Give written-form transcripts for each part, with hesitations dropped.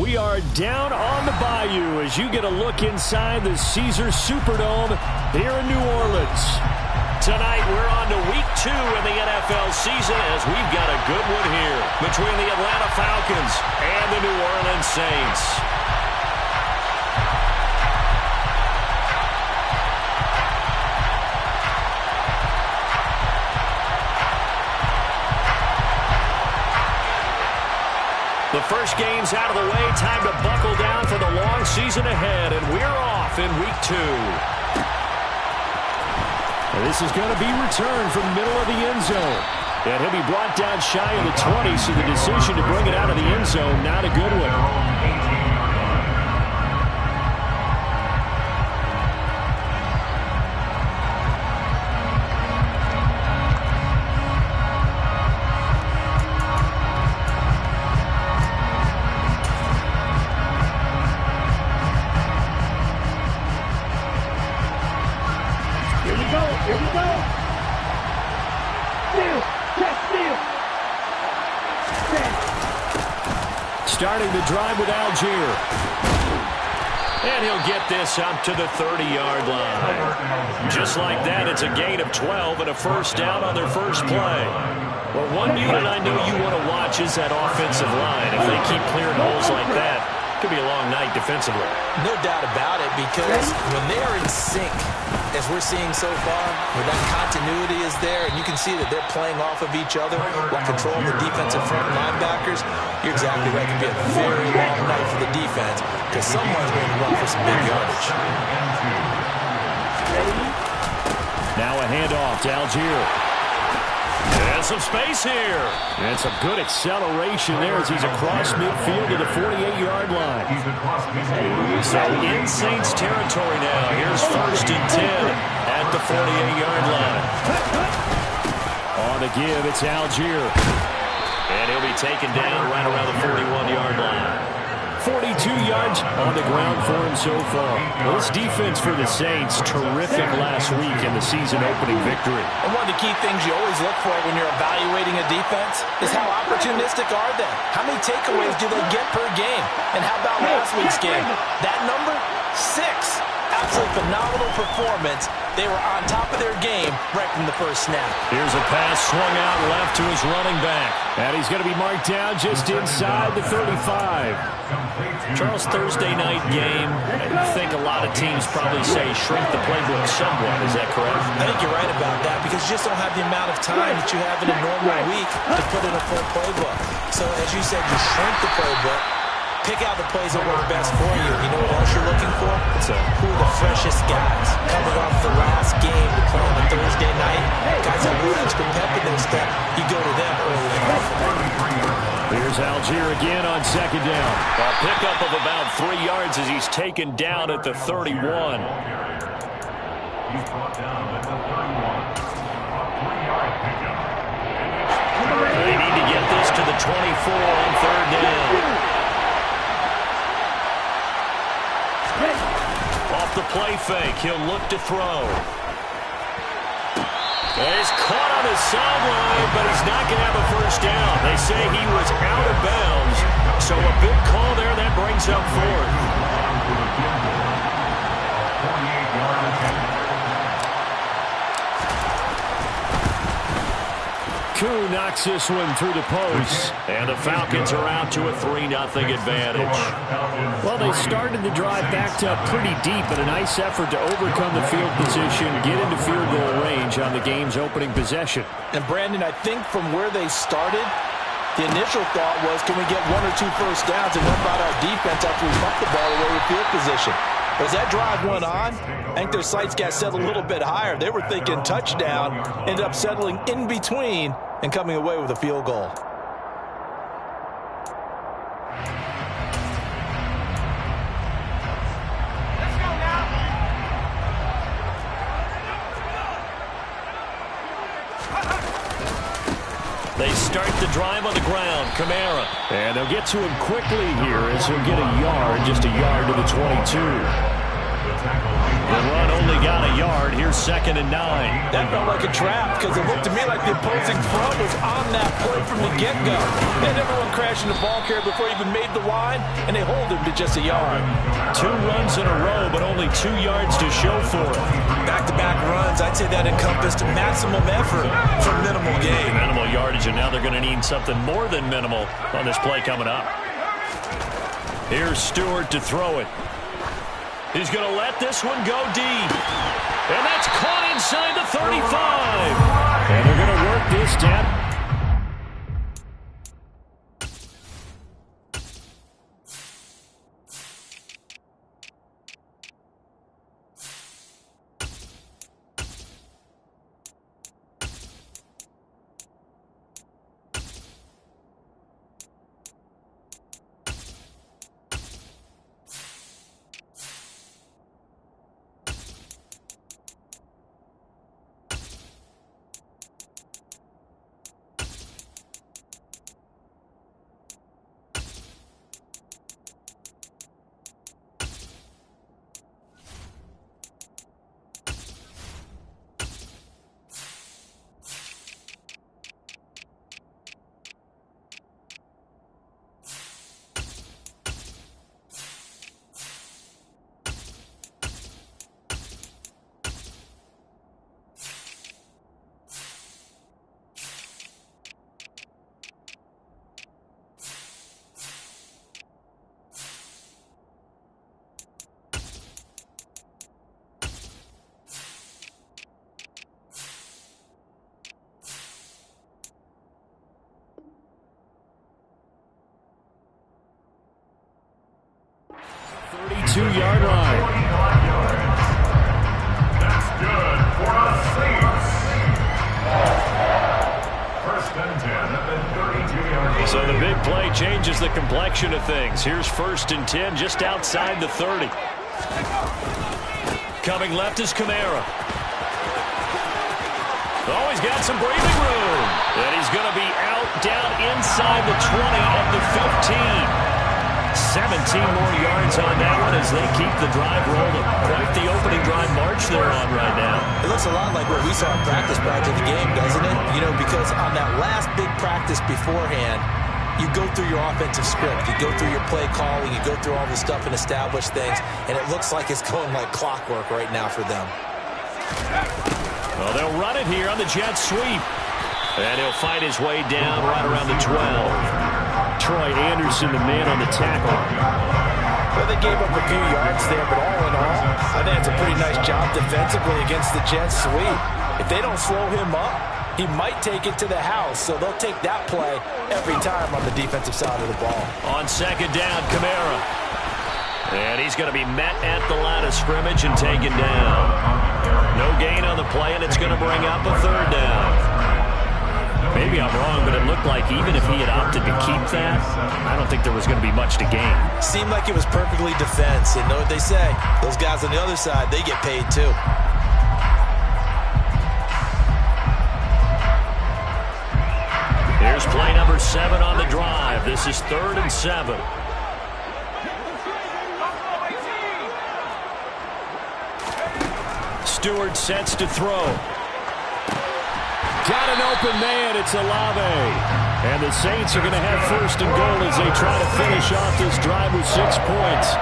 We are down on the bayou as you get a look inside the Caesars Superdome here in New Orleans. Tonight, we're on to week 2 in the NFL season as we've got a good one here between the Atlanta Falcons and the New Orleans Saints. The first game's out of the way. Time to buckle down for the long season ahead, and we're off in week 2. This is going to be returned from the middle of the end zone. And he'll be brought down shy of the 20, so the decision to bring it out of the end zone, not a good one. Starting the drive with Algier. And he'll get this up to the 30-yard line. Just like that, it's a gain of 12 and a first down on their first play. Well, one unit I know you want to watch is that offensive line. If they keep clearing holes like that, it could be a long night defensively. No doubt about it, because when they are in sync, as we're seeing so far, where that continuity is there, and you can see that they're playing off of each other while controlling the defensive front linebackers, you're exactly right. It can be a very long night for the defense because someone's going to run for some big yardage. Now a handoff to Algier. And some space here. And some good acceleration there as he's across midfield to the 48-yard line. So in Saints territory now. Here's 1st and 10 at the 48-yard line. On the give, it's Algier. And he'll be taken down right around the 41-yard line. 42 yards on the ground for him so far. Well, this defense for the Saints, terrific last week in the season-opening victory. And one of the key things you always look for when you're evaluating a defense is how opportunistic are they? How many takeaways do they get per game? And how about last week's game? That number? 6. Absolutely phenomenal performance. They were on top of their game right from the first snap. Here's a pass swung out left to his running back. And he's going to be marked down just inside the 35. Charles, Thursday night game, I think a lot of teams probably say shrink the playbook somewhat. Is that correct? I think you're right about that because you just don't have the amount of time that you have in a normal week to put in a full playbook. So as you said, you shrink the playbook. Pick out the plays that work best for you. You know what else you're looking for? It's who are the freshest guys coming off the last game to play on a Thursday night. Guys that were extra pep in their step, you go to them early enough. Here's Algier again on 2nd down. A pickup of about 3 yards as he's taken down at the 31. He's brought down at the 31. A 3-yard pickup. They need to get this to the 24 on 3rd down. Off the play fake, he'll look to throw. He's caught on his sideline, but he's not going to have a first down. They say he was out of bounds, so a big call there that brings up 4th. Koo knocks this one through the post, and the Falcons are out to a 3-0 advantage. Well, they started the drive backed up pretty deep, but a nice effort to overcome the field position, get into field goal range on the game's opening possession. And Brandon, I think from where they started, the initial thought was, can we get 1 or 2 first downs and what about our defense after we bump the ball away with field position? As that drive went on, I think their sights got set a little bit higher. They were thinking touchdown, ended up settling in between and coming away with a field goal. They start the drive on the ground. Kamara. And they'll get to him quickly here as he'll get a yard, just a yard to the 22. The run only got a yard. Here's 2nd and 9. That felt like a trap because it looked to me like the opposing front was on that play from the get-go. They had everyone crashing the ball carrier before he even made the line, and they hold him to just a yard. 2 runs in a row, but only 2 yards to show for it. Back-to-back runs, I'd say that encompassed maximum effort for minimal gain. Minimal yardage, and now they're going to need something more than minimal on this play coming up. Here's Stewart to throw it. He's going to let this one go deep. And that's caught inside the 35. And they're going to work this down. Two-yard line. That's good for a 6. 1st and 10 at the 32-yard line. So the big play changes the complexion of things. Here's 1st and 10 just outside the 30. Coming left is Kamara. Oh, he's got some breathing room. And he's going to be out down inside the 20 at the 15. 17 more yards on that one as they keep the drive rolling. Quite the opening drive march they're on right now. It looks a lot like what we saw in practice prior to the game, doesn't it? You know, because on that last big practice beforehand, you go through your offensive script. You go through your play calling. You go through all this stuff and establish things. And it looks like it's going like clockwork right now for them. Well, they'll run it here on the jet sweep. And he'll fight his way down right around the 12. Troy Anderson, the man on the tackle. Well, they gave up a few yards there, but all in all, I think it's a pretty nice job defensively against the jet sweep. If they don't slow him up, he might take it to the house, so they'll take that play every time on the defensive side of the ball. On 2nd down, Kamara. And he's going to be met at the line of scrimmage and taken down. No gain on the play, and it's going to bring up a 3rd down. Maybe I'm wrong, but it looked like even if he had opted to keep that, I don't think there was going to be much to gain. Seemed like it was perfectly defense, and know what they say. Those guys on the other side, they get paid too. Here's play number 7 on the drive. This is 3rd and 7. Stewart sets to throw. Got an open man. It's Olave. And the Saints are going to have 1st and goal as they try to finish off this drive with 6 points.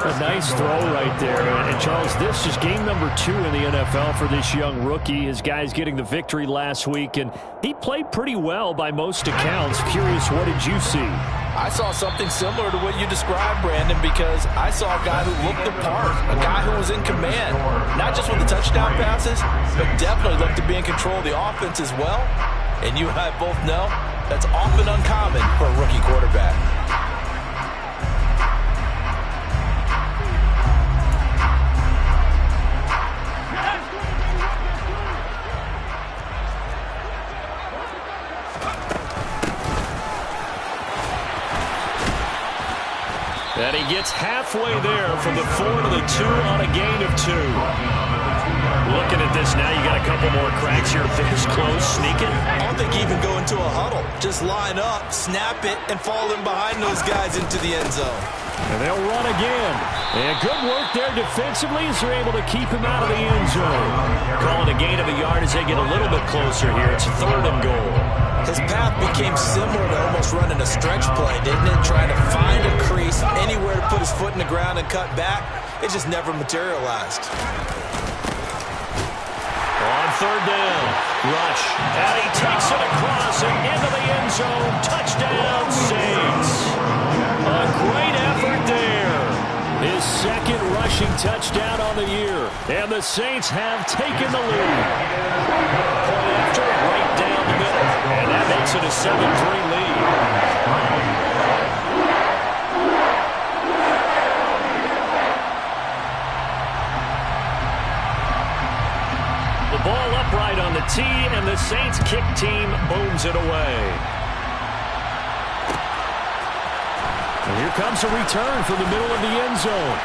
A nice throw right there. And Charles, this is game number 2 in the NFL for this young rookie. His guys getting the victory last week, and he played pretty well by most accounts. Curious, what did you see? I saw something similar to what you described, Brandon, because I saw a guy who looked the part, a guy who was in command, not just with the touchdown passes, but definitely looked to be in control of the offense as well. And you and I both know that's often uncommon for a rookie quarterback. And he gets halfway there from the 4 to the 2 on a gain of 2. Looking at this now, you got a couple more cracks here. This close, sneaking. I don't think even go into a huddle. Just line up, snap it, and fall in behind those guys into the end zone. And they'll run again. And good work there defensively as they're able to keep him out of the end zone. Calling a gain of a yard as they get a little bit closer here. It's 3rd and goal. His path became similar to almost running a stretch play, didn't it? Trying to find a crease, anywhere to put his foot in the ground and cut back. It just never materialized. On 3rd down, Rush. And he takes it across and into the end zone. Touchdown, Saints. A great effort there. His 2nd rushing touchdown on the year. And the Saints have taken the lead. Point after, right down the middle. And that makes it a 7-3 lead. The ball upright on the tee, and the Saints kick team booms it away. And here comes a return from the middle of the end zone.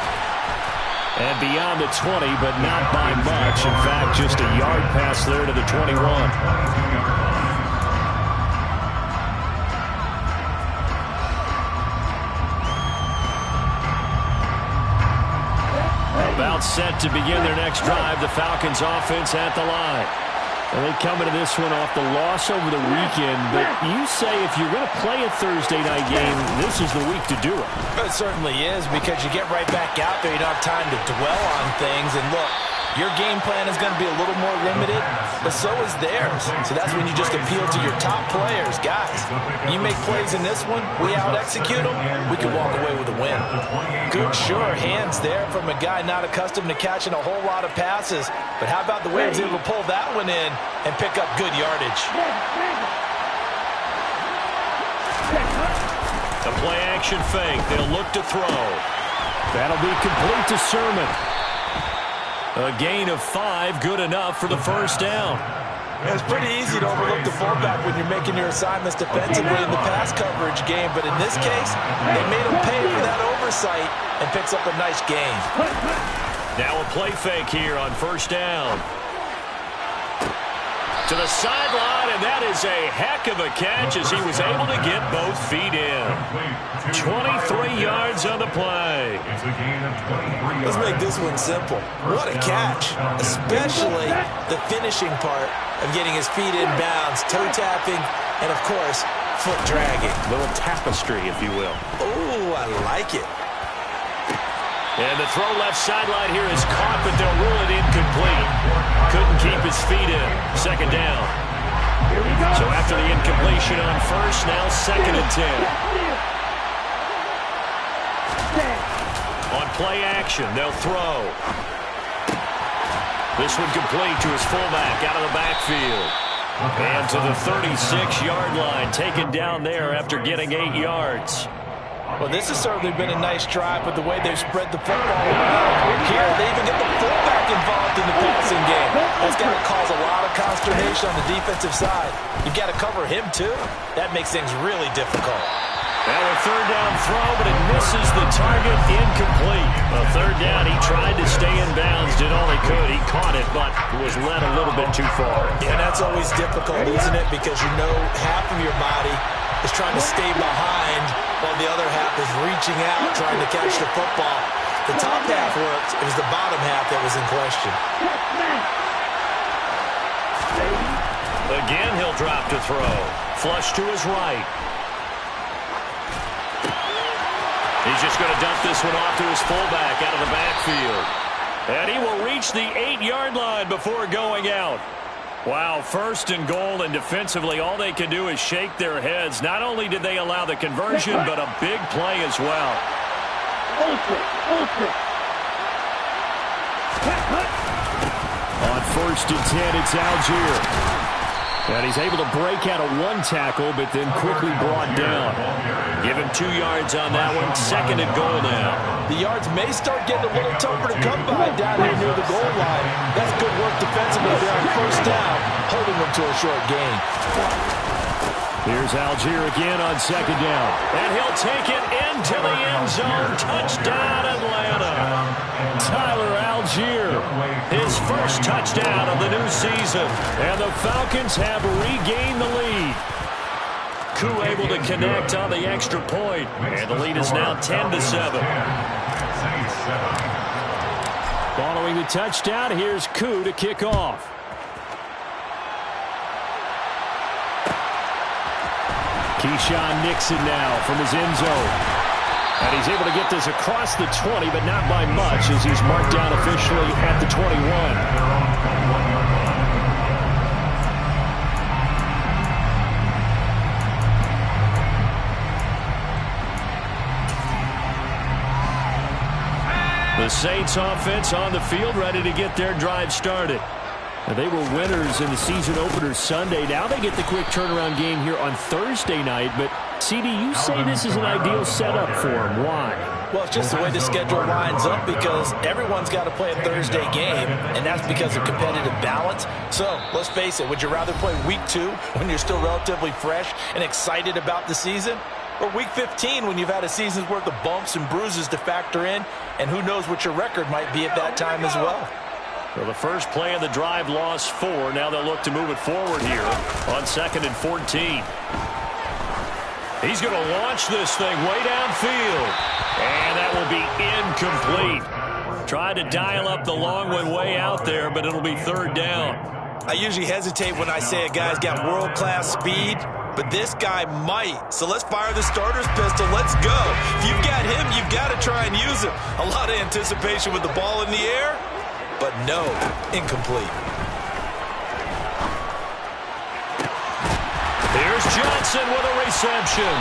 And beyond the 20, but not by much. In fact, just a yard pass there to the 21. About set to begin their next drive, the Falcons offense at the line. And they come into this one off the loss over the weekend, but you say if you're going to play a Thursday night game, this is the week to do it. It certainly is, because you get right back out there. You don't have time to dwell on things. And look, your game plan is going to be a little more limited, but so is theirs. So that's when you just appeal to your top players. Guys, you make plays in this one, we out-execute them, we can walk away with a win. Good, sure hands there from a guy not accustomed to catching a whole lot of passes. But how about the way he was able to pull that one in and pick up good yardage? The play-action fake. They'll look to throw. That'll be complete to Sermon. A gain of 5, good enough for the 1st down. It's pretty easy to overlook the fullback when you're making your assignments defensively in the pass coverage game, but in this case, they made him pay for that oversight and picks up a nice gain. Now a play fake here on 1st down. To the sideline, and that is a heck of a catch as he was able to get both feet in. 23 yards on the play. Let's make this one simple. What a catch, especially the finishing part of getting his feet in bounds, toe tapping, and of course, foot dragging. Little tapestry, if you will. Ooh, I like it. And the throw left sideline here is caught, but they'll rule it incomplete. Couldn't keep his feet in. 2nd down. So after the incompletion on 1st, now 2nd and 10. On play action, they'll throw. This one complete to his fullback out of the backfield. And to the 36-yard line, taken down there after getting 8 yards. Well, this has certainly been a nice drive with the way they've spread the football around. Here, they even get the fullback involved in the passing game. That's got to cause a lot of consternation on the defensive side. You've got to cover him, too. That makes things really difficult. Well, a 3rd down throw, but it misses the target, incomplete. A 3rd down, he tried to stay in bounds, did all he could. He caught it, but was led a little bit too far. Yeah, that's always difficult, isn't it? Because you know half of your body is trying to stay behind while the other half is reaching out, trying to catch the football. The top half worked. It was the bottom half that was in question. Again, he'll drop to throw. Flush to his right. He's just going to dump this one off to his fullback out of the backfield. And he will reach the 8-yard line before going out. Wow, 1st and goal, and defensively all they can do is shake their heads. Not only did they allow the conversion, but a big play as well. On 1st and 10, it's Algier. And he's able to break out of 1 tackle, but then quickly brought down. Give him 2 yards on that one. 2nd and goal now. The yards may start getting a little tougher to come by down here near the goal line. That's good work defensively there on 1st down, holding them to a short gain. Here's Algier again on 2nd down. And he'll take it into the end zone. Touchdown, Atlanta. Tyler Algier, his 1st touchdown of the new season. And the Falcons have regained the lead. Koo able to connect on the extra point. And the lead is now 10-7. Following the touchdown, here's Koo to kick off. Keyshawn Nixon now from his end zone. And he's able to get this across the 20, but not by much as he's marked down officially at the 21. The Saints offense on the field ready to get their drive started. They were winners in the season opener Sunday. Now they get the quick turnaround game here on Thursday night. But, CD, you say this is an ideal setup for them. Why? Well, it's just the way the schedule lines up because everyone's got to play a Thursday game, and that's because of competitive balance. So, let's face it, would you rather play Week 2 when you're still relatively fresh and excited about the season? Or Week 15 when you've had a season's worth of bumps and bruises to factor in, and who knows what your record might be at that time as well. So the first play of the drive lost 4. Now they'll look to move it forward here on 2nd and 14. He's going to launch this thing way downfield. And that will be incomplete. Tried to dial up the long one way out there, but it'll be 3rd down. I usually hesitate when I say a guy's got world-class speed, but this guy might. So let's fire the starter's pistol. Let's go. If you've got him, you've got to try and use him. A lot of anticipation with the ball in the air. But no, incomplete. Here's Johnson with a reception.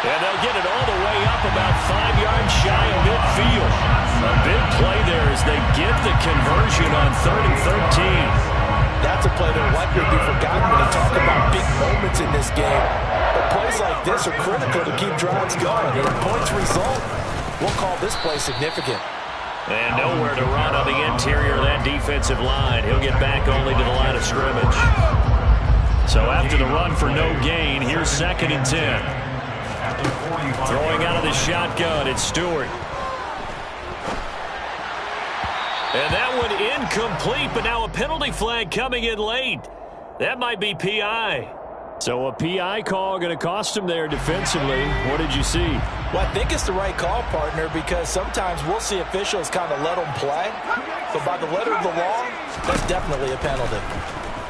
And they'll get it all the way up about 5 yards shy of midfield. A big play there as they get the conversion on 3rd and 13. That's a play that will likely be forgotten when you talk about big moments in this game. But plays like this are critical to keep drives going. And if points result, we'll call this play significant. And nowhere to run on the interior of that defensive line. He'll get back only to the line of scrimmage. So after the run for no gain, here's 2nd and 10. Throwing out of the shotgun, it's Stewart. And that one incomplete, but now a penalty flag coming in late. That might be PI. So a PI call going to cost him there defensively. What did you see? Well, I think it's the right call, partner, because sometimes we'll see officials kind of let them play. But by the letter of the law, that's definitely a penalty.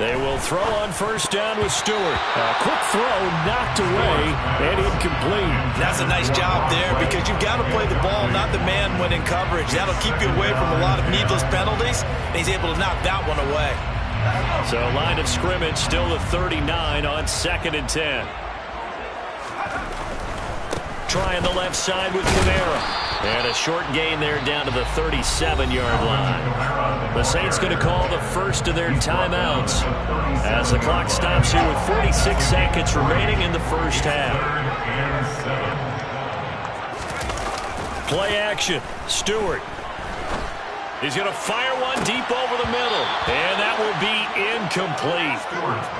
They will throw on 1st down with Stewart. A quick throw knocked away and incomplete. That's a nice job there because you've got to play the ball, not the man when in coverage. That'll keep you away from a lot of needless penalties, and he's able to knock that one away. So line of scrimmage still the 39 on 2nd and 10. Trying the left side with Kamara. And a short gain there down to the 37-yard line. The Saints going to call the first of their timeouts as the clock stops here with 46 seconds remaining in the first half. Play action. Stewart. He's going to fire one deep over the middle. And that will be incomplete.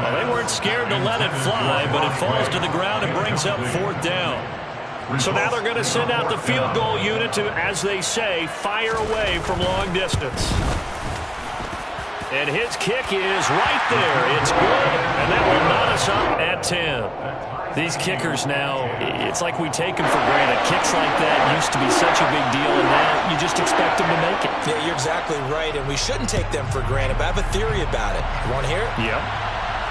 Well, they weren't scared to let it fly, but it falls to the ground and brings up 4th down. So now they're going to send out the field goal unit to, as they say, fire away from long distance. And his kick is right there. It's good. And that will knot us up at 10. These kickers now, it's like we take them for granted. Kicks like that used to be such a big deal, and now you just expect them to make it. Yeah, you're exactly right, and we shouldn't take them for granted, but I have a theory about it. You want to hear it? Yep.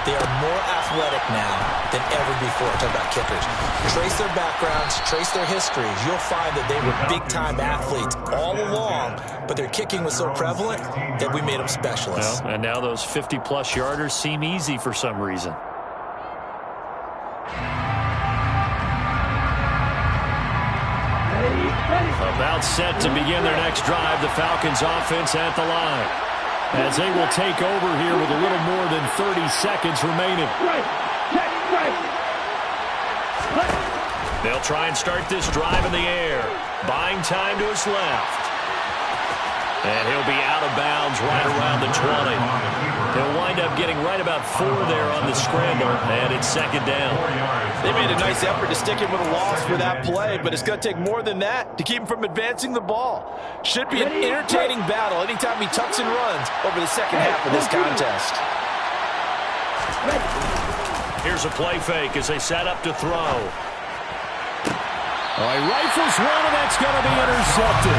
They are more athletic now than ever before. Talk about kickers. Trace their backgrounds, trace their histories. You'll find that they were big-time athletes all along, but their kicking was so prevalent that we made them specialists. Well, and now those 50-plus yarders seem easy for some reason. About set to begin their next drive, the Falcons offense at the line. As they will take over here with a little more than 30 seconds remaining. They'll try and start this drive in the air. Buying time to his left. And he'll be out of bounds right around the 20. He'll wind up getting right about 4 there on the scramble, and it's 2nd down. They made a nice effort to stick him with a loss for that play, but it's going to take more than that to keep him from advancing the ball. Should be an entertaining battle anytime he tucks and runs over the second half of this contest. Here's a play fake as they set up to throw. He rifles one, and that's going to be intercepted.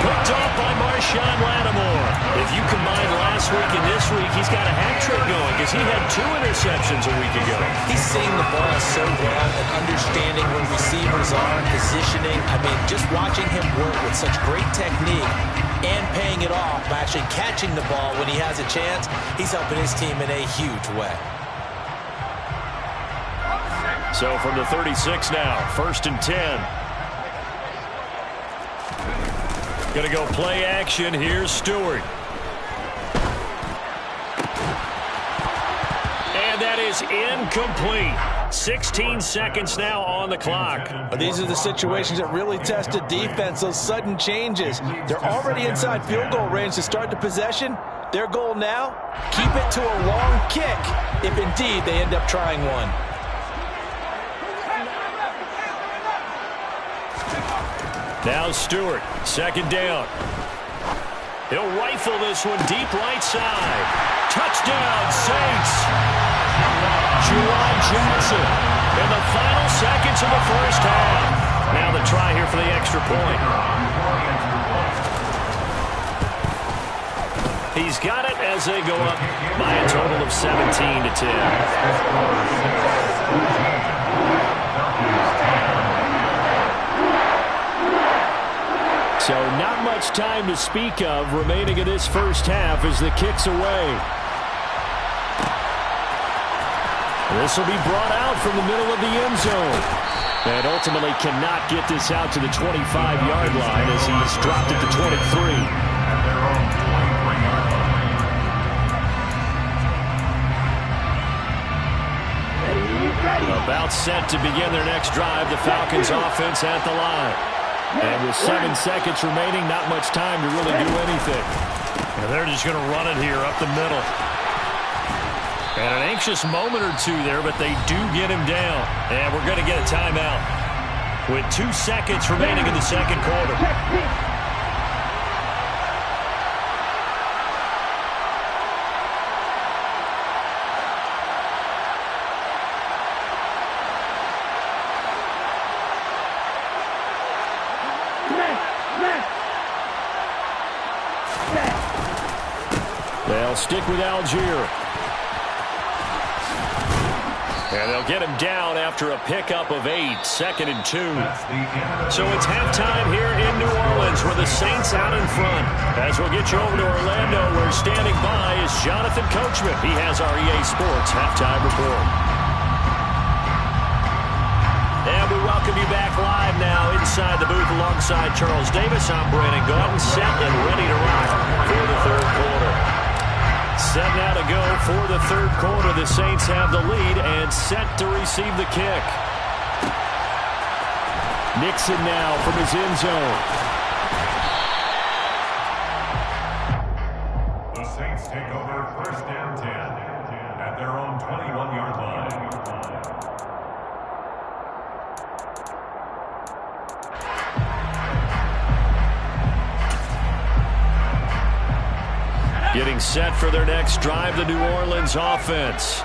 Picked off by Marshawn Lattimore. If you combine last week and this week, he's got a hat trick going because he had 2 interceptions a week ago. He's seeing the ball so well and understanding where receivers are, positioning. I mean, just watching him work with such great technique and paying it off by actually catching the ball when he has a chance, he's helping his team in a huge way. So from the 36 now, 1st and 10. Going to go play action. Here's Stewart. And that is incomplete. 16 seconds now on the clock. These are the situations that really test a defense, those sudden changes. They're already inside field goal range to start the possession. Their goal now, keep it to a long kick, if indeed they end up trying one. Now Stewart, 2nd down. He'll rifle this one deep right side. Touchdown, Saints. Juwan Johnson in the final seconds of the first half. Now the try here for the extra point. He's got it as they go up by a total of 17-10. So not much time to speak of remaining in this first half as the kick's away. This will be brought out from the middle of the end zone. And ultimately cannot get this out to the 25-yard line as he's dropped at the 23. About set to begin their next drive, the Falcons offense at the line. And with 7 seconds remaining, not much time to really do anything. And they're just going to run it here up the middle. And an anxious moment or two there, but they do get him down. And we're going to get a timeout with 2 seconds remaining in the second quarter. They'll stick with Algier. And they'll get him down after a pickup of 8, 2nd and 2. So it's halftime here in New Orleans where the Saints out in front. As we'll get you over to Orlando, where standing by is Jonathan Coachman. He has our EA Sports halftime report. And we welcome you back live now inside the booth alongside Charles Davis. I'm Brandon Gaudin, set and ready to rock for the third quarter. Set now to go for the third quarter. The Saints have the lead and set to receive the kick. Nixon now from his end zone. The Saints take over 1st and 10 at their own 21-yard line. Getting set for their next drive, the New Orleans offense.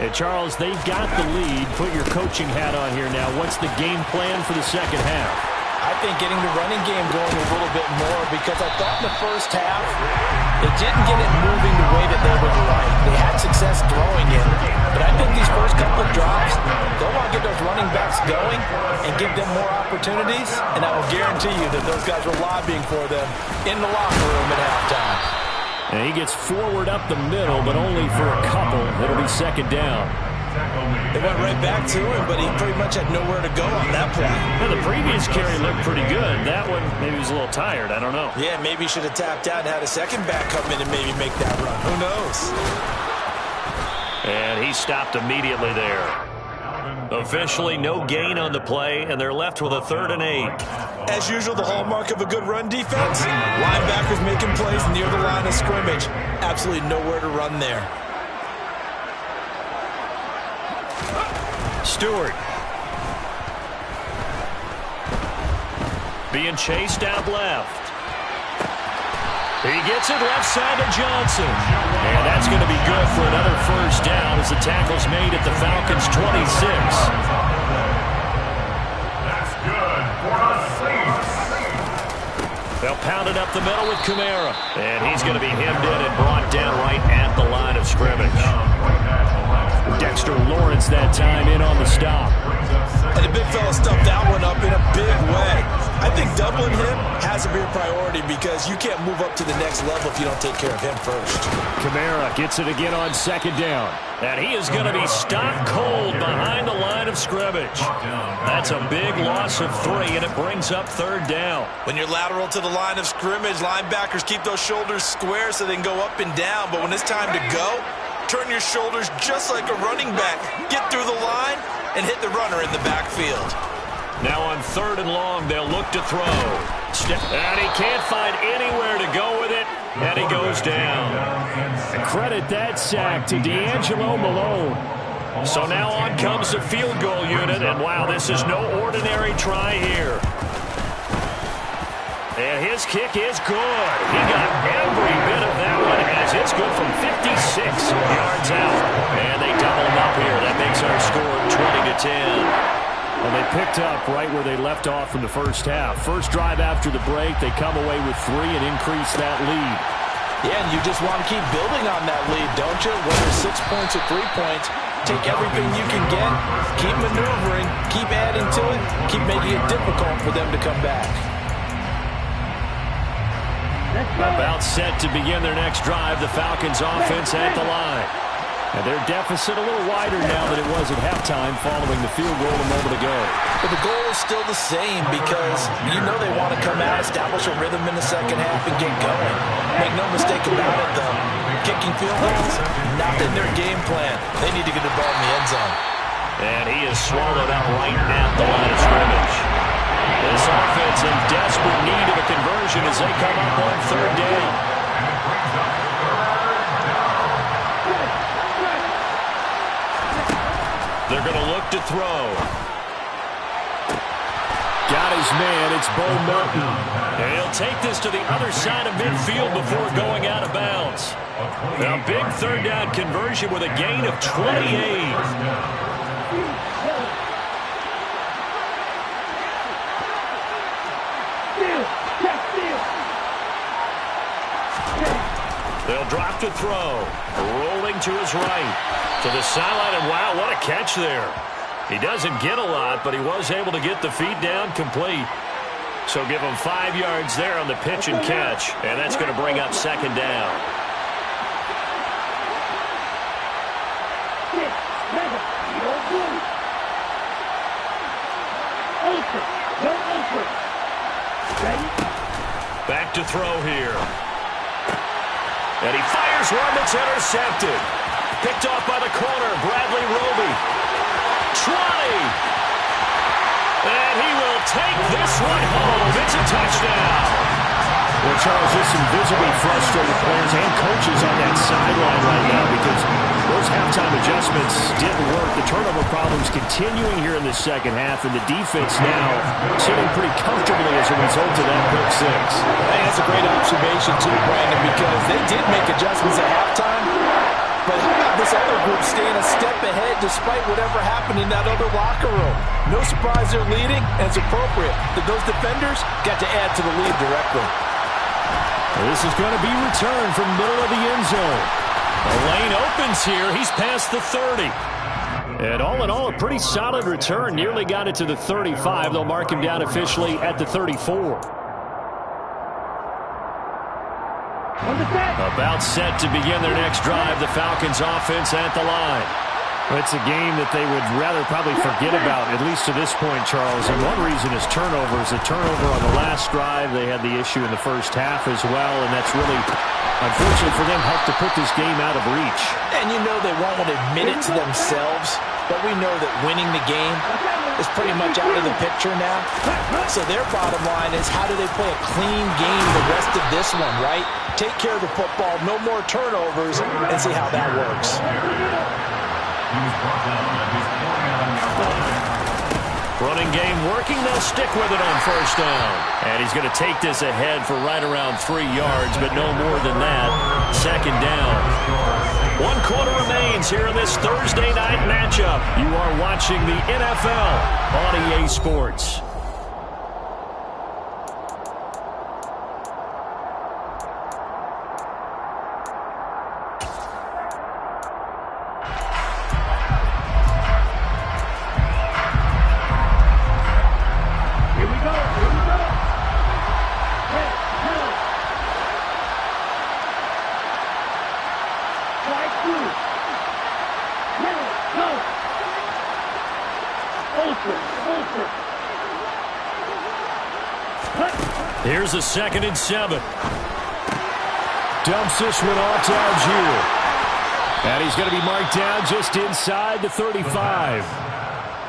And Charles, they've got the lead. Put your coaching hat on here now. What's the game plan for the second half? I think getting the running game going a little bit more, because I thought in the first half they didn't get it moving the way that they would like. They had success throwing it, but I think these first couple of drives, they'll want to get those running backs going and give them more opportunities, and I will guarantee you that those guys were lobbying for them in the locker room at halftime. And he gets forward up the middle, but only for a couple. It'll be 2nd down. They went right back to him, but he pretty much had nowhere to go on that play. Well, the previous carry looked pretty good. That one, maybe he was a little tired. I don't know. Yeah, maybe he should have tapped out and had a second back come in and maybe make that run. Who knows? And he stopped immediately there. Officially no gain on the play, and they're left with a 3rd and 8. As usual, the hallmark of a good run defense, linebackers making plays near the line of scrimmage. Absolutely nowhere to run there. Stewart. Being chased out left. He gets it left side to Johnson. And that's going to be good for another first down as the tackle's made at the Falcons' 26. That's good for a safety. They'll pound it up the middle with Kamara. And he's going to be hemmed in and brought down right at the line of scrimmage. Dexter Lawrence that time in on the stop. And the big fella stuffed that one up in a big way. I think doubling him has to be a priority because you can't move up to the next level if you don't take care of him first. Kamara gets it again on second down. And he is going to be stopped cold behind the line of scrimmage. That's a big loss of 3, and it brings up third down. When you're lateral to the line of scrimmage, linebackers keep those shoulders square so they can go up and down. But when it's time to go, turn your shoulders just like a running back. Get through the line and hit the runner in the backfield. Now on third and long, they'll look to throw. And he can't find anywhere to go with it, and he goes down. Credit that sack to D'Angelo Malone. So now on comes the field goal unit, and wow, this is no ordinary try here. And his kick is good. He got every bit of that one as it's good from 56 yards out. And they double him up here. That makes our score 20-10. Well, they picked up right where they left off in the first half. First drive after the break, they come away with 3 and increase that lead. Yeah, and you just want to keep building on that lead, don't you? Whether 6 points or 3 points, take everything you can get, keep maneuvering, keep adding to it, keep making it difficult for them to come back. About set to begin their next drive, the Falcons offense at the line. And their deficit a little wider now than it was at halftime following the field goal a moment ago. But the goal is still the same because you know they want to come out, establish a rhythm in the second half, and get going. Make no mistake about it, though. Kicking field goals, not in their game plan. They need to get the ball in the end zone. And he is swallowed out right at the line of scrimmage. This offense in desperate need of a conversion as they come up on third down. They're going to look to throw. Got his man. It's Bo Melton. And he'll take this to the other side of midfield before going out of bounds. Now, big third down conversion with a gain of 28. They'll drop to throw. Rolling to his right. To the sideline, and wow, what a catch there. He doesn't get a lot, but he was able to get the feet down complete. So give him 5 yards there on the pitch and catch, and that's going to bring up second down. Back to throw here. And he fires one that's intercepted. Picked off by the corner, Bradley Roby. 20. And he will take this one home. It's a touchdown. Well, Charles, there's some visibly frustrated players and coaches on that sideline right now because those halftime adjustments didn't work. The turnover problems continuing here in the second half, and the defense now sitting pretty comfortably as a result of that pick six. I think that's a great observation too, Brandon, because they did make adjustments at halftime. But how about this other group staying a step ahead despite whatever happened in that other locker room? No surprise they're leading, and it's appropriate that those defenders got to add to the lead directly. This is going to be returned from middle of the end zone. The lane opens here. He's past the 30. And all in all, a pretty solid return. Nearly got it to the 35. They'll mark him down officially at the 34. About set to begin their next drive. The Falcons offense at the line. It's a game that they would rather probably forget about, at least to this point, Charles. And one reason is turnovers. A turnover on the last drive. They had the issue in the first half as well, and that's really, unfortunately for them, helped to put this game out of reach. And you know they won't want to admit it to themselves, but we know that winning the game is pretty much out of the picture now. So their bottom line is, how do they play a clean game the rest of this one, right? Take care of the football, no more turnovers, and see how that works. Running game working. They'll stick with it on first down. And he's going to take this ahead for right around 3 yards, but no more than that. Second down. 1 quarter remains here in this Thursday night matchup. You are watching the NFL on EA Sports. Here's a 2nd and 7. Dumps this one off to Algier. And he's going to be marked down just inside the 35.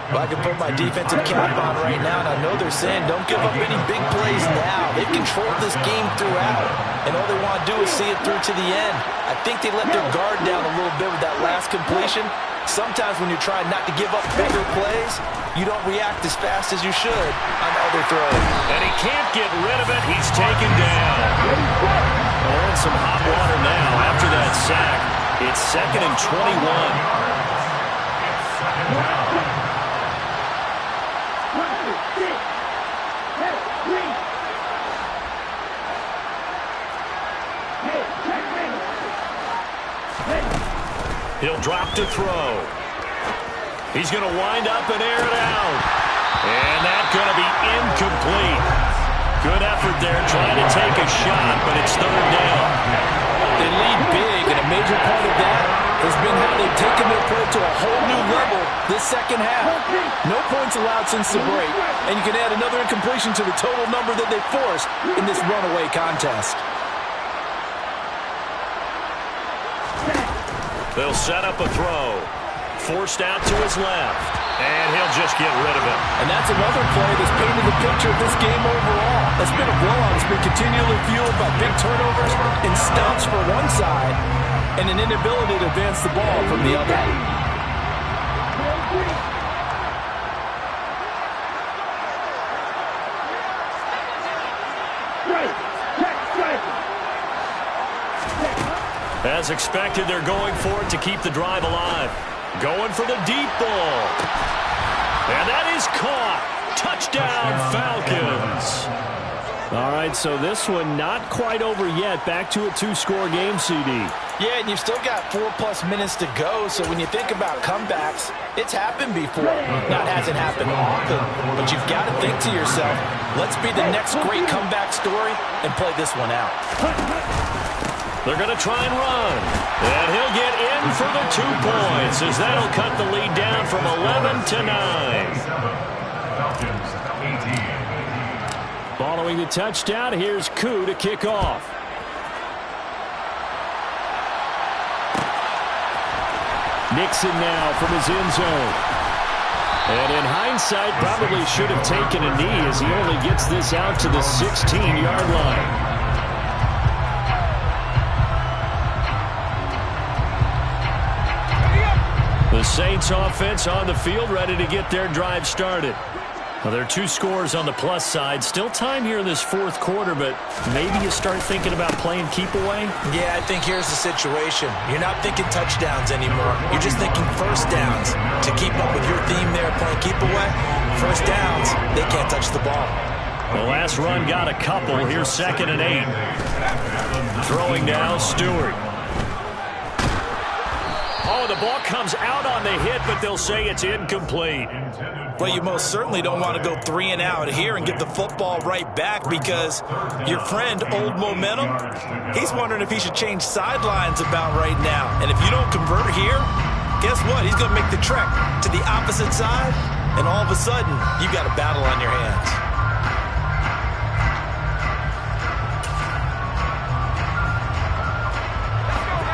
Well, I can put my defensive cap on right now, and I know they're saying don't give up any big plays now. They've controlled this game throughout, and all they want to do is see it through to the end. I think they let their guard down a little bit with that last completion. Sometimes when you're trying not to give up bigger plays, you don't react as fast as you should on other throws. And he can't get rid of it. He's taken down. They're in some hot water now after that sack. It's 2nd and 21. He'll drop to throw. He's going to wind up and air it out. And that's going to be incomplete. Good effort there trying to take a shot, but it's 3rd down. They lead big, and a major part of that has been how they've taken their play to a whole new level this second half. No points allowed since the break, and you can add another incompletion to the total number that they forced in this runaway contest. They'll set up a throw. Forced out to his left. And he'll just get rid of it. And that's another play that's painted the picture of this game overall. It's been a blowout. It's been continually fueled by big turnovers and stops for one side and an inability to advance the ball from the other. As expected, they're going for it to keep the drive alive. Going for the deep ball. And that is caught. Touchdown, Falcons. All right, so this one not quite over yet. Back to a 2-score game, CD. Yeah, and you've still got 4+ minutes to go, so when you think about comebacks, it's happened before. Now, it hasn't happened often, but you've got to think to yourself, let's be the next great comeback story and play this one out. They're going to try and run. And he'll get in for the 2 points as that'll cut the lead down from 11 to 9. Following the touchdown, here's Koo to kick off. Nixon now from his end zone. And in hindsight, probably should have taken a knee as he only gets this out to the 16-yard line. The Saints offense on the field, ready to get their drive started. Well, there are 2 scores on the plus side. Still time here in this 4th quarter, but maybe you start thinking about playing keep away? Yeah, I think here's the situation. You're not thinking touchdowns anymore. You're just thinking first downs. To keep up with your theme there, playing keep away, first downs, they can't touch the ball. The last run got a couple. Here's 2nd and 8. Throwing now, Stewart. Oh, the ball comes out on the hit, but they'll say it's incomplete. Well, you most certainly don't want to go 3 and out here and give the football right back because your friend, Old Momentum, he's wondering if he should change sidelines about right now. And if you don't convert here, guess what? He's going to make the trek to the opposite side, and all of a sudden, you've got a battle on your hands.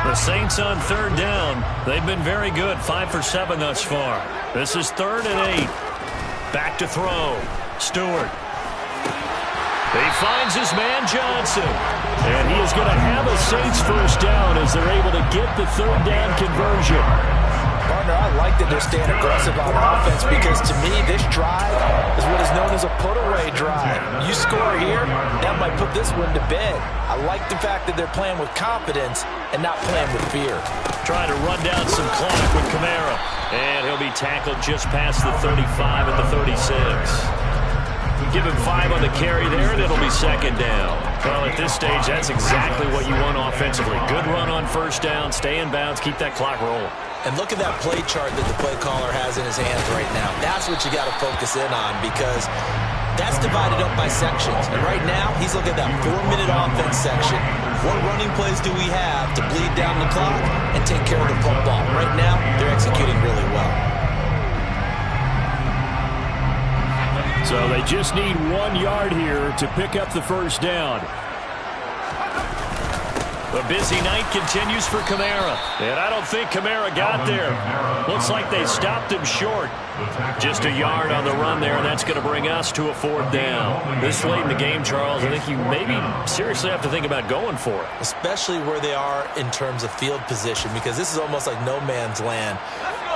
The Saints on 3rd down. They've been very good, 5 for 7 thus far. This is 3rd and 8. Back to throw. Stewart. He finds his man Johnson. And he is going to have a Saints first down as they're able to get the 3rd down conversion. Well, Hunter, I like that they're staying aggressive on offense because, to me, this drive is what is known as a put-away drive. You score here, that might put this one to bed. I like the fact that they're playing with confidence and not playing with fear. Trying to run down some clock with Kamara. And he'll be tackled just past the 35 at the 36. Give him 5 on the carry there, and it'll be second down. Well, at this stage, that's exactly what you want offensively. Good run on first down, stay in bounds, keep that clock rolling. And look at that play chart that the play caller has in his hands right now. That's what you got to focus in on because that's divided up by sections. And right now, he's looking at that 4-minute offense section. What running plays do we have to bleed down the clock and take care of the football? Right now, they're executing really well. So they just need 1 yard here to pick up the first down. The busy night continues for Kamara. And I don't think Kamara got there. Looks like they stopped him short. Just a yard on the run there, and that's going to bring us to a 4th down. This late in the game, Charles, I think you maybe seriously have to think about going for it. Especially where they are in terms of field position, because this is almost like no man's land.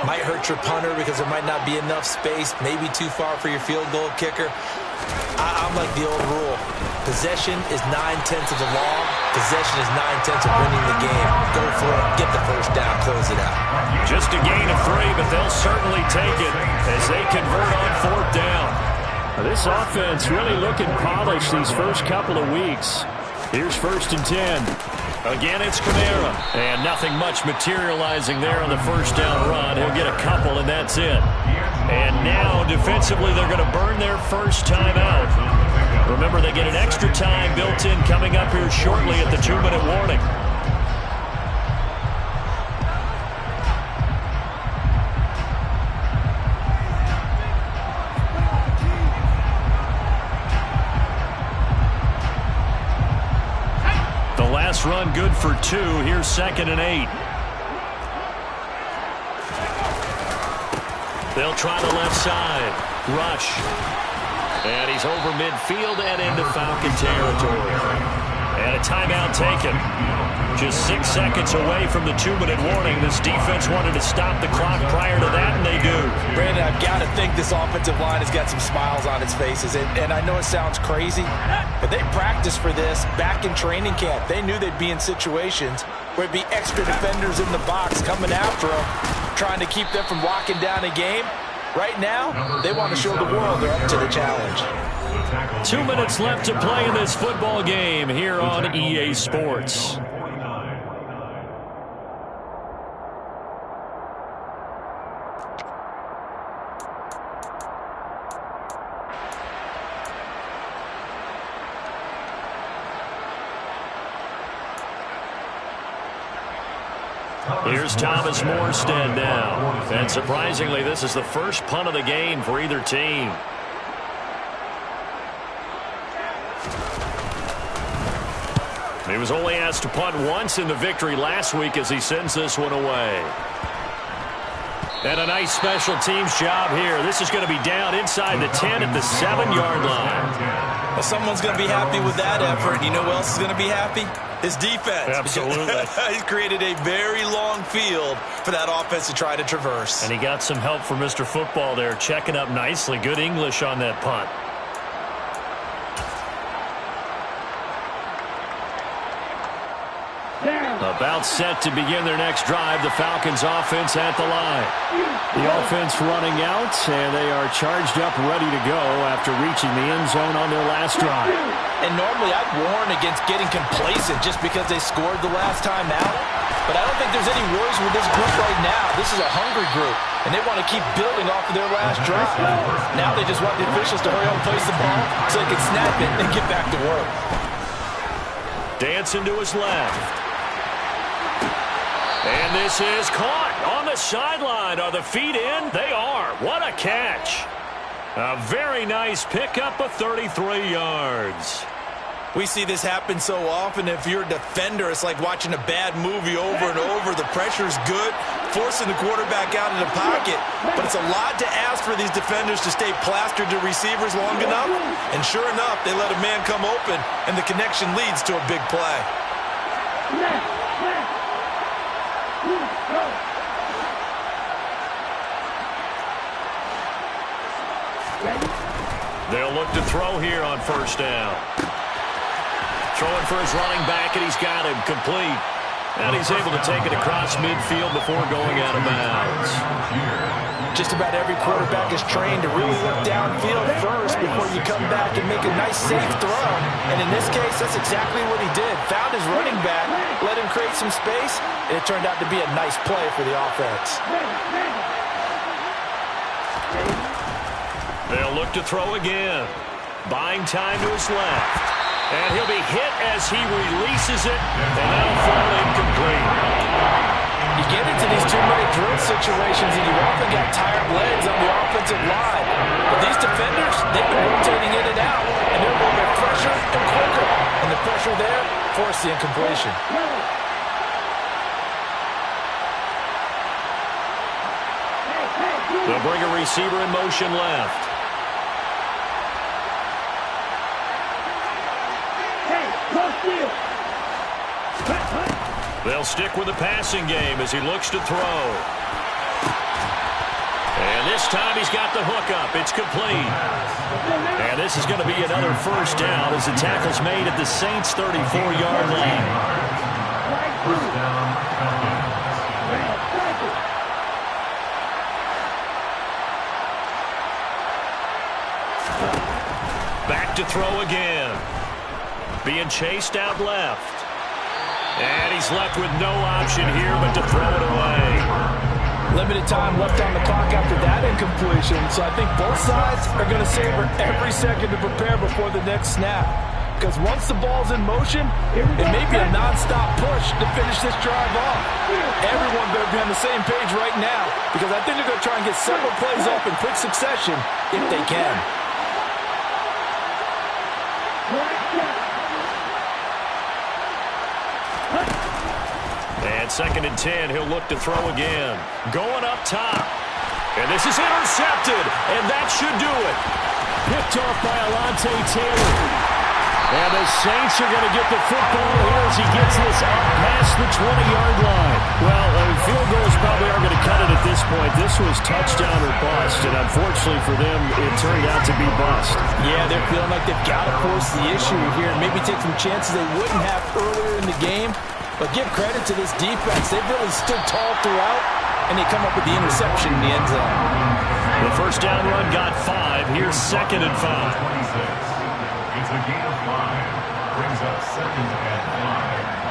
Might hurt your punter because there might not be enough space, maybe too far for your field goal kicker. I'm like the old rule. Possession is 9/10 of the law. Possession is 9/10 of winning the game. Go for it. Get the first down. Close it out. Just a gain of 3, but they'll certainly take it as they convert on 4th down. Now, this offense really looking polished these first couple of weeks. Here's 1st and 10. Again, it's Kamara. And nothing much materializing there on the first down run. He'll get a couple, and that's it. And now, defensively, they're going to burn their first time out. Remember, they get an extra time built in coming up here shortly at the 2-minute warning. The last run good for 2. Here's 2nd and 8. They'll try the left side. Rush. And he's over midfield and into Falcon territory. And a timeout taken. Just 6 seconds away from the 2-minute warning. This defense wanted to stop the clock prior to that, and they do. Brandon, I've got to think this offensive line has got some smiles on its faces. And I know it sounds crazy, but they practiced for this back in training camp. They knew they'd be in situations where it'd be extra defenders in the box coming after them, trying to keep them from locking down a game. Right now, they want to show the world they're up to the challenge. 2 minutes left to play in this football game here on EA Sports. Here's Thomas Morstead now. And surprisingly, this is the first punt of the game for either team. He was only asked to punt once in the victory last week as he sends this one away. And a nice special teams job here. This is going to be down inside the 10 at the 7-yard line. Well, someone's going to be happy with that effort. You know who else is going to be happy? His defense. Absolutely. He's created a very long field for that offense to try to traverse. And he got some help from Mr. Football there, checking up nicely. Good English on that punt. About set to begin their next drive. The Falcons offense at the line. The offense running out, and they are charged up, ready to go after reaching the end zone on their last drive. And normally I'd warn against getting complacent just because they scored the last time out. But I don't think there's any worries with this group right now. This is a hungry group, and they want to keep building off of their last drive. Now they just want the officials to hurry up and place the ball so they can snap it and get back to work. Dancing to his left. And this is caught on the sideline. Are the feet in? They are. What a catch. A very nice pickup of 33 yards. We see this happen so often. If you're a defender, it's like watching a bad movie over and over. The pressure's good, forcing the quarterback out of the pocket. But it's a lot to ask for these defenders to stay plastered to receivers long enough. And sure enough, they let a man come open, and the connection leads to a big play. They'll look to throw here on first down. Throwing for his running back, and he's got him complete. And he's able to take it across midfield before going out of bounds. Just about every quarterback is trained to really look downfield first before you come back and make a nice, safe throw. And in this case, that's exactly what he did. Found his running back, let him create some space, and it turned out to be a nice play for the offense. They'll look to throw again. Buying time to his left. And he'll be hit as he releases it, and that'll fall incomplete. You get into these two-minute drill situations, and you've often got tired legs on the offensive line. But these defenders, they've been rotating in and out, and they're a little bit fresher and quicker. And the pressure there forced the incompletion. They'll bring a receiver in motion left. They'll stick with the passing game as he looks to throw. And this time he's got the hook up. It's complete. And this is going to be another first down as the tackle's made at the Saints' 34-yard line. First down, Back to throw again. Being chased out left. And he's left with no option here but to throw it away. Limited time left on the clock after that incompletion, so I think both sides are going to savor every second to prepare before the next snap. Because once the ball's in motion, it may be a non-stop push to finish this drive off. Everyone better be on the same page right now, because I think they're going to try and get several plays off in quick succession if they can. And 2nd and 10, he'll look to throw again. Going up top. And this is intercepted, and that should do it. Picked off by Alontae Taylor. And the Saints are going to get the football here as he gets this up past the 20-yard line. Well, field goals probably aren't going to cut it at this point. This was touchdown or bust, and unfortunately for them, it turned out to be bust. Yeah, they're feeling like they've got to force the issue here and maybe take some chances they wouldn't have earlier in the game. But give credit to this defense. They've really stood tall throughout, and they come up with the interception in the end zone. The first down run got 5. Here's 2nd and 5. It's a gain of 5. Brings up 2nd and 5.